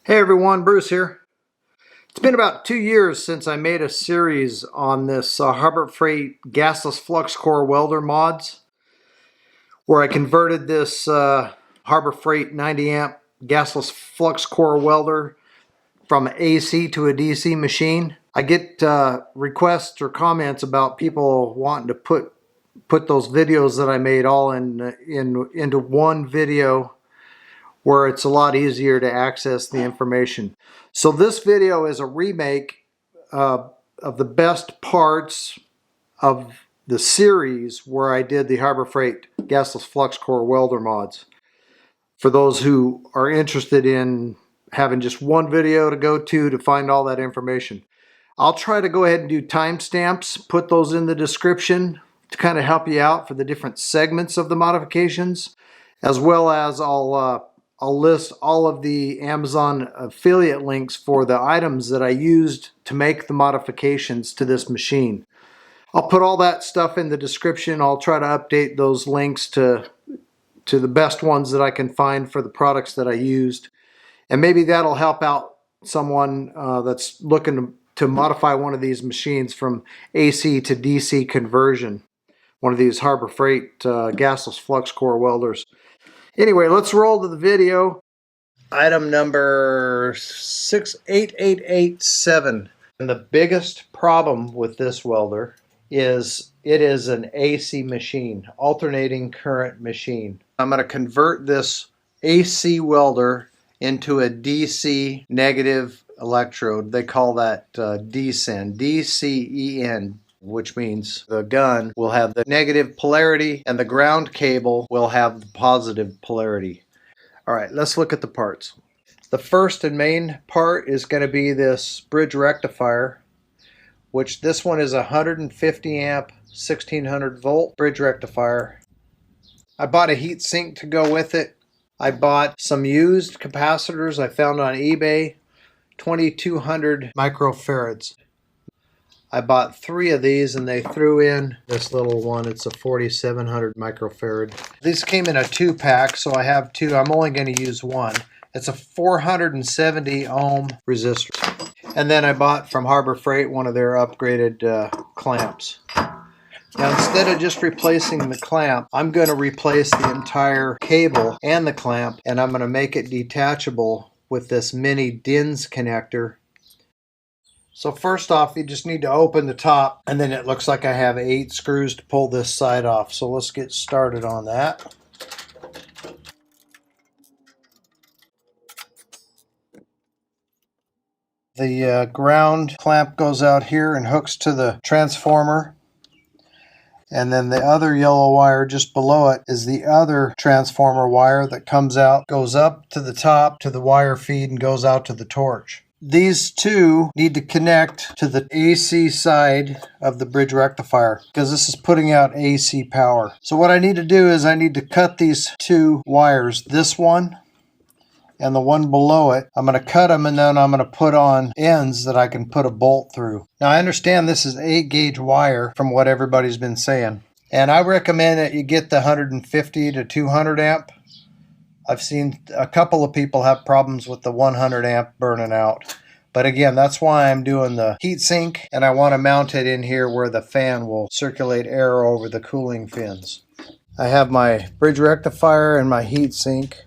Hey everyone, Bruce here. It's been about 2 years since I made a series on this Harbor Freight gasless flux core welder mods, where I converted this Harbor Freight 90 amp gasless flux core welder from AC to a DC machine. I get requests or comments about people wanting to put those videos that I made all into one video, where it's a lot easier to access the information. So this video is a remake of the best parts of the series where I did the Harbor Freight gasless flux core welder mods. For those who are interested in having just one video to go to find all that information. I'll try to go ahead and do timestamps, put those in the description to kind of help you out for the different segments of the modifications, as well as I'll list all of the Amazon affiliate links for the items that I used to make the modifications to this machine. I'll put all that stuff in the description. I'll try to update those links to the best ones that I can find for the products that I used. And maybe that'll help out someone that's looking to modify one of these machines from AC to DC conversion. One of these Harbor Freight gasless flux core welders. Anyway, let's roll to the video. Item number 68887. And the biggest problem with this welder is it is an AC machine, alternating current machine. I'm going to convert this AC welder into a DC negative electrode. They call that DCEN, DCEN, which means the gun will have the negative polarity and the ground cable will have the positive polarity. All right, let's look at the parts. The first and main part is going to be this bridge rectifier, which this one is a 150 amp 1600 volt bridge rectifier. I bought a heat sink to go with it. I bought some used capacitors I found on eBay, 2200 microfarads. I bought 3 of these and they threw in this little one. It's a 4700 microfarad. These came in a 2-pack, so I have 2. I'm only going to use one. It's a 470 ohm resistor. And then I bought from Harbor Freight one of their upgraded clamps. Now, instead of just replacing the clamp, I'm going to replace the entire cable and the clamp, and I'm going to make it detachable with this mini DINS connector. So first off, you just need to open the top, and then it looks like I have 8 screws to pull this side off. So let's get started on that. The ground clamp goes out here and hooks to the transformer. And then the other yellow wire just below it is the other transformer wire that comes out, goes up to the top to the wire feed and goes out to the torch. These two need to connect to the AC side of the bridge rectifier because this is putting out AC power. So what I need to do is I need to cut these 2 wires, this one and the one below it. I'm going to cut them and then I'm going to put on ends that I can put a bolt through. Now I understand this is 8 gauge wire from what everybody's been saying. And I recommend that you get the 150 to 200 amp. I've seen a couple of people have problems with the 100 amp burning out. But again, that's why I'm doing the heat sink, and I want to mount it in here where the fan will circulate air over the cooling fins. I have my bridge rectifier and my heat sink.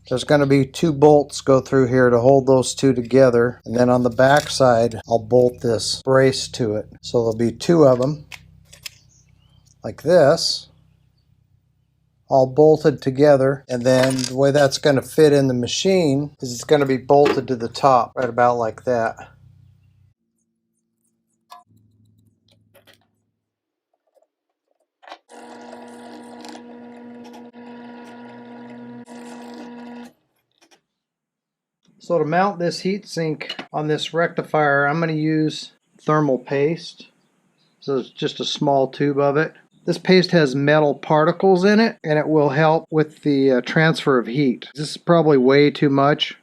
There's going to be 2 bolts go through here to hold those 2 together, and then on the back side I'll bolt this brace to it. So there'll be 2 of them like this, all bolted together, and then the way that's going to fit in the machine is it's going to be bolted to the top right about like that. So to mount this heatsink on this rectifier, I'm going to use thermal paste. So it's just a small tube of it. This paste has metal particles in it, and it will help with the transfer of heat. This is probably way too much,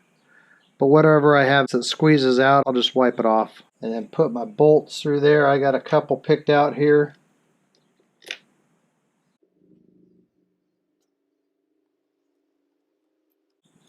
but whatever I have that squeezes out, I'll just wipe it off. And then put my bolts through there. I got a couple picked out here.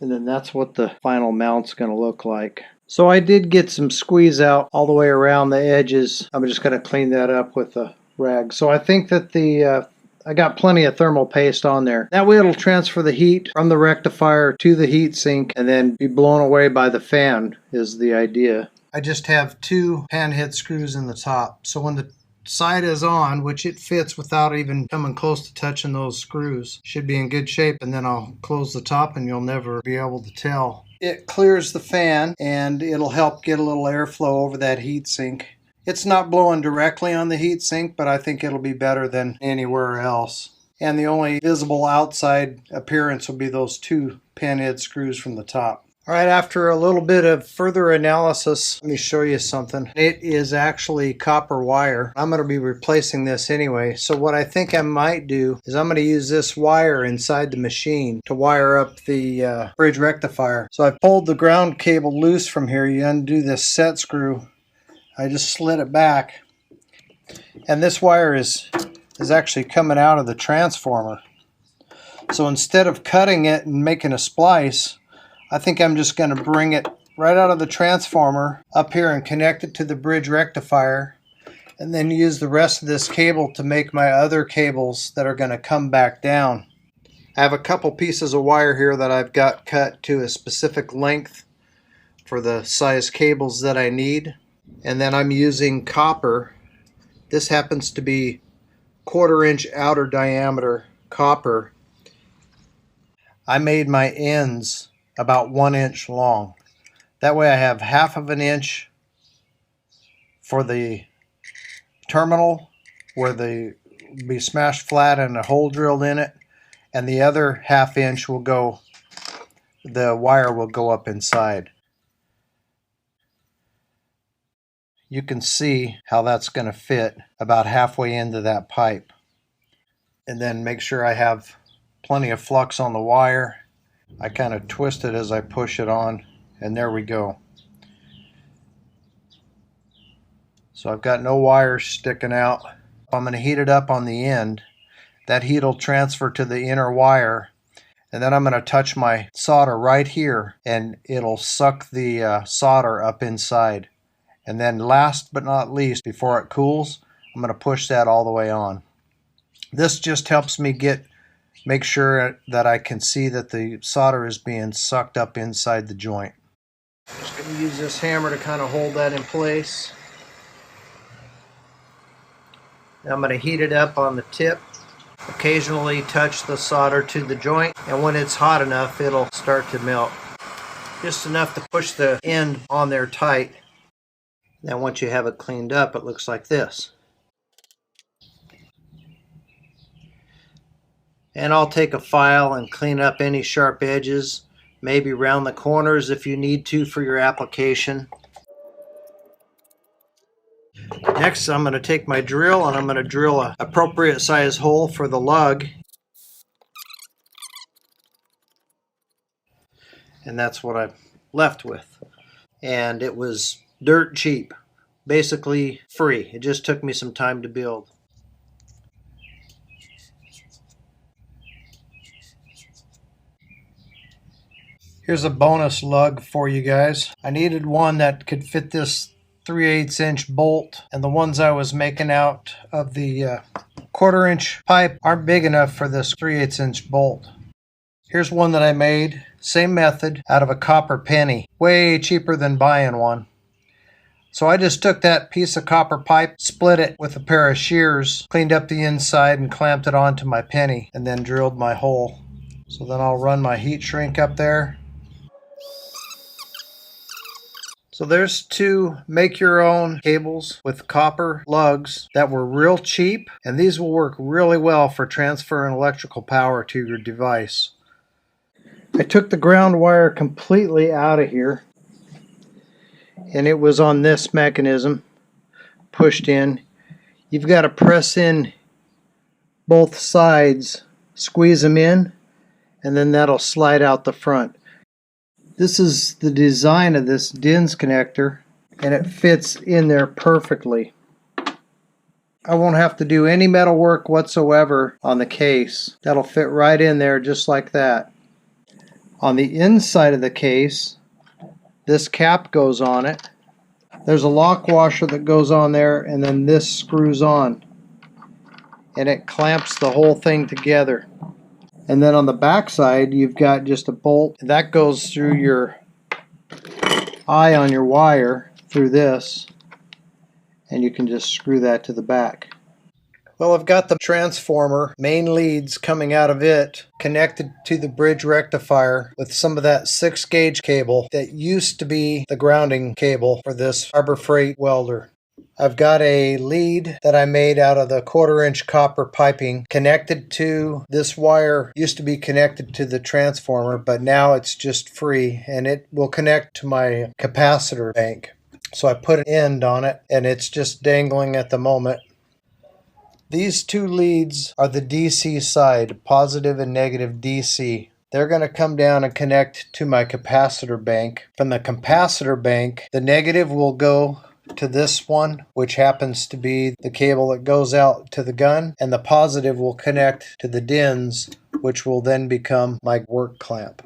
and then that's what the final mount's going to look like. So I did get some squeeze out all the way around the edges. I'm just going to clean that up with a rag. So I think that I got plenty of thermal paste on there. That way it'll transfer the heat from the rectifier to the heat sink and then be blown away by the fan is the idea. I just have 2 pan head screws in the top. So when the side is on, which it fits without even coming close to touching those screws, should be in good shape, and then I'll close the top and you'll never be able to tell. It clears the fan and it'll help get a little airflow over that heat sink. It's not blowing directly on the heat sink, but I think it'll be better than anywhere else. And the only visible outside appearance will be those 2 pan head screws from the top. All right, after a little bit of further analysis, let me show you something. It is actually copper wire. I'm going to be replacing this anyway. So what I think I might do is I'm going to use this wire inside the machine to wire up the bridge rectifier. So I pulled the ground cable loose from here. You undo this set screw. I just slid it back. And this wire is actually coming out of the transformer. So instead of cutting it and making a splice, I think I'm just going to bring it right out of the transformer up here and connect it to the bridge rectifier, and then use the rest of this cable to make my other cables that are going to come back down. I have a couple pieces of wire here that I've got cut to a specific length for the size cables that I need, and then I'm using copper. This happens to be 1/4 inch outer diameter copper. I made my ends about 1 inch long. That way I have 1/2 inch for the terminal where they be smashed flat and a hole drilled in it, and the other 1/2 inch will go, the wire will go up inside. You can see how that's going to fit about halfway into that pipe. And then make sure I have plenty of flux on the wire. I kind of twist it as I push it on, and there we go. So I've got no wires sticking out. I'm going to heat it up on the end. That heat will transfer to the inner wire, and then I'm going to touch my solder right here, and it'll suck the solder up inside. And then last but not least, before it cools, I'm going to push that all the way on. This just helps me make sure that I can see that the solder is being sucked up inside the joint. Just going to use this hammer to kind of hold that in place. Now I'm going to heat it up on the tip. Occasionally touch the solder to the joint, and when it's hot enough, it'll start to melt. Just enough to push the end on there tight. Now once you have it cleaned up, it looks like this. And I'll take a file and clean up any sharp edges, maybe round the corners if you need to for your application. Next, I'm going to take my drill and I'm going to drill an appropriate size hole for the lug. And that's what I'm left with. And it was dirt cheap, basically free. It just took me some time to build. Here's a bonus lug for you guys. I needed one that could fit this 3/8 inch bolt, and the ones I was making out of the 1/4 inch pipe aren't big enough for this 3/8 inch bolt. Here's one that I made, same method, out of a copper penny. Way cheaper than buying one. So I just took that piece of copper pipe, split it with a pair of shears, cleaned up the inside and clamped it onto my penny, and then drilled my hole. So then I'll run my heat shrink up there. So there's 2 make-your-own cables with copper lugs that were real cheap, and these will work really well for transferring electrical power to your device. I took the ground wire completely out of here, and it was on this mechanism, pushed in. You've got to press in both sides, squeeze them in, and then that'll slide out the front. This is the design of this DINS connector, and it fits in there perfectly. I won't have to do any metal work whatsoever on the case. That'll fit right in there just like that. On the inside of the case, this cap goes on it. There's a lock washer that goes on there, and then this screws on, and it clamps the whole thing together. And then on the back side, you've got just a bolt that goes through your eye on your wire through this, and you can just screw that to the back. Well, I've got the transformer main leads coming out of it connected to the bridge rectifier with some of that 6-gauge cable that used to be the grounding cable for this Harbor Freight welder. I've got a lead that I made out of the 1/4-inch copper piping connected to this wire. Used to be connected to the transformer, but now it's just free, and it will connect to my capacitor bank. So I put an end on it, and it's just dangling at the moment. These two leads are the DC side, positive and negative DC. They're going to come down and connect to my capacitor bank. From the capacitor bank, the negative will go to this one, which happens to be the cable that goes out to the gun, and the positive will connect to the DINs, which will then become my work clamp.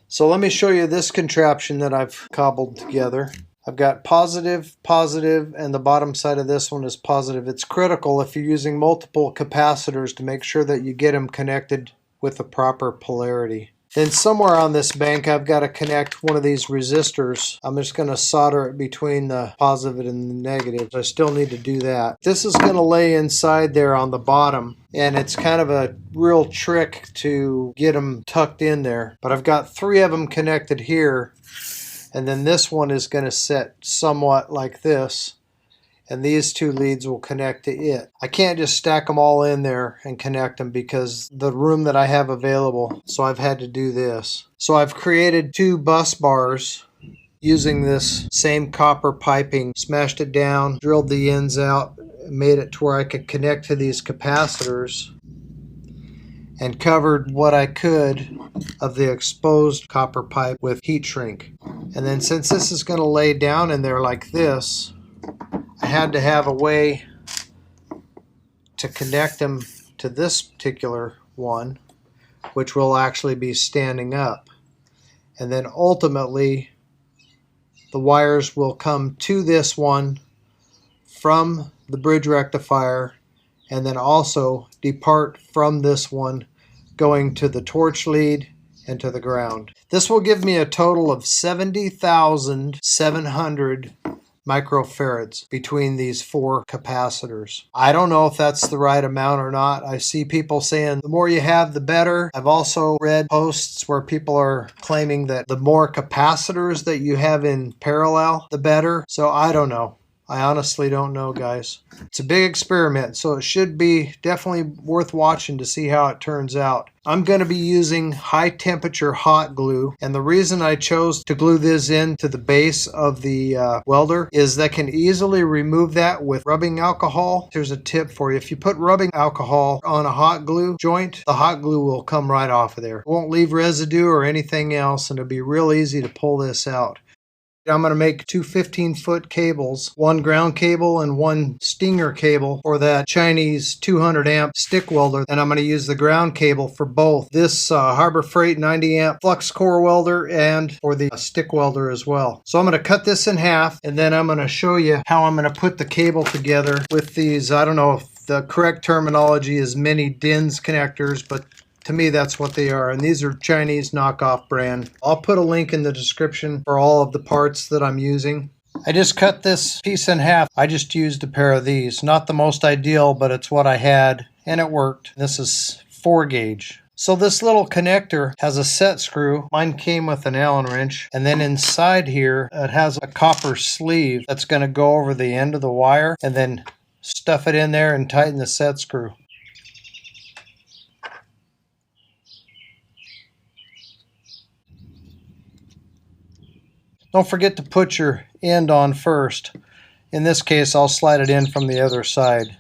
So let me show you this contraption that I've cobbled together. I've got positive, positive, and the bottom side of this one is positive. It's critical if you're using multiple capacitors to make sure that you get them connected with the proper polarity. Then somewhere on this bank, I've got to connect one of these resistors. I'm just going to solder it between the positive and the negative. I still need to do that. This is going to lay inside there on the bottom, and it's kind of a real trick to get them tucked in there. But I've got 3 of them connected here, and then this one is going to set somewhat like this, and these 2 leads will connect to it. I can't just stack them all in there and connect them because the room that I have available, so I've had to do this. So I've created 2 bus bars using this same copper piping, smashed it down, drilled the ends out, made it to where I could connect to these capacitors, and covered what I could of the exposed copper pipe with heat shrink. And then since this is going to lay down in there like this, I had to have a way to connect them to this particular one, which will actually be standing up. And then ultimately, the wires will come to this one from the bridge rectifier, and then also depart from this one going to the torch lead and to the ground. This will give me a total of 70,700 microfarads between these 4 capacitors. I don't know if that's the right amount or not. I see people saying the more you have, the better. I've also read posts where people are claiming that the more capacitors that you have in parallel, the better. So I don't know. I honestly don't know, guys. It's a big experiment, so it should be definitely worth watching to see how it turns out. I'm going to be using high temperature hot glue, and the reason I chose to glue this into the base of the welder is that I can easily remove that with rubbing alcohol. Here's a tip for you. If you put rubbing alcohol on a hot glue joint, the hot glue will come right off of there. It won't leave residue or anything else, and it'll be real easy to pull this out. I'm going to make 2 15-foot cables, 1 ground cable and 1 stinger cable for that Chinese 200 amp stick welder, and I'm going to use the ground cable for both this Harbor Freight 90 amp flux core welder and for the stick welder as well. So I'm going to cut this in half, and then I'm going to show you how I'm going to put the cable together with these, I don't know if the correct terminology is mini DINs connectors, but to me, that's what they are, and these are Chinese knockoff brand. I'll put a link in the description for all of the parts that I'm using. I just cut this piece in half. I just used a pair of these. Not the most ideal, but it's what I had, and it worked. This is 4 gauge. So this little connector has a set screw. Mine came with an Allen wrench, and then inside here, it has a copper sleeve that's going to go over the end of the wire, and then stuff it in there and tighten the set screw. Don't forget to put your end on first. In this case, I'll slide it in from the other side.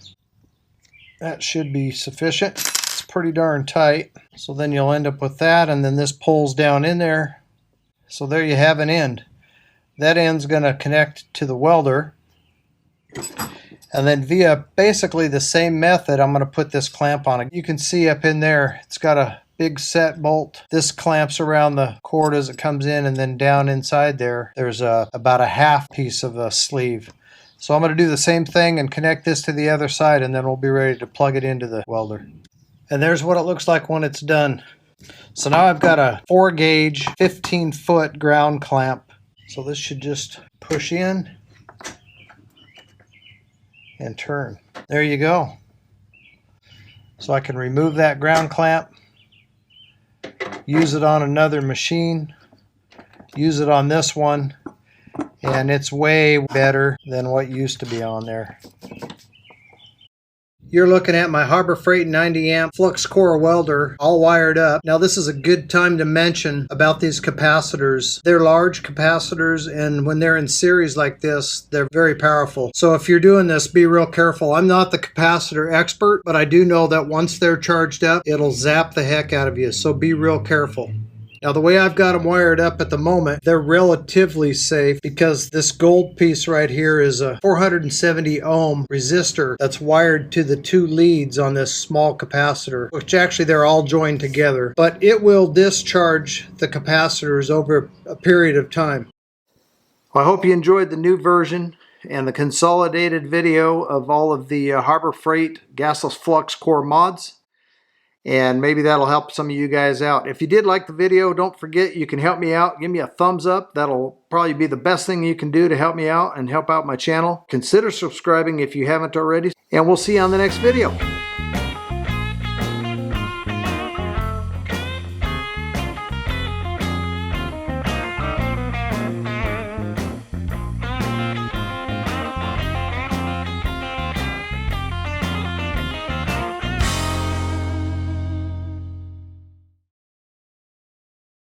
That should be sufficient. It's pretty darn tight. So then you'll end up with that, and then this pulls down in there. So there you have an end. That end's going to connect to the welder. And then via basically the same method, I'm going to put this clamp on it. You can see up in there, it's got a big set bolt. This clamps around the cord as it comes in, and then down inside there's about a half piece of a sleeve. So I'm going to do the same thing and connect this to the other side, and then we'll be ready to plug it into the welder. And there's what it looks like when it's done. So now I've got a 4-gauge 15-foot ground clamp. So this should just push in and turn. There you go. So I can remove that ground clamp, use it on another machine, use it on this one, and it's way better than what used to be on there. You're looking at my Harbor Freight 90 amp flux core welder all wired up. Now this is a good time to mention about these capacitors. They're large capacitors, and when they're in series like this, they're very powerful. So if you're doing this, be real careful. I'm not the capacitor expert, but I do know that once they're charged up, it'll zap the heck out of you. So be real careful. Now the way I've got them wired up at the moment, they're relatively safe because this gold piece right here is a 470 ohm resistor that's wired to the 2 leads on this small capacitor, which actually they're all joined together, but it will discharge the capacitors over a period of time. Well, I hope you enjoyed the new version and the consolidated video of all of the Harbor Freight gasless flux core mods. And maybe that'll help some of you guys out. If you did like the video, don't forget you can help me out. Give me a thumbs up. That'll probably be the best thing you can do to help me out and help out my channel. Consider subscribing if you haven't already. And we'll see you on the next video.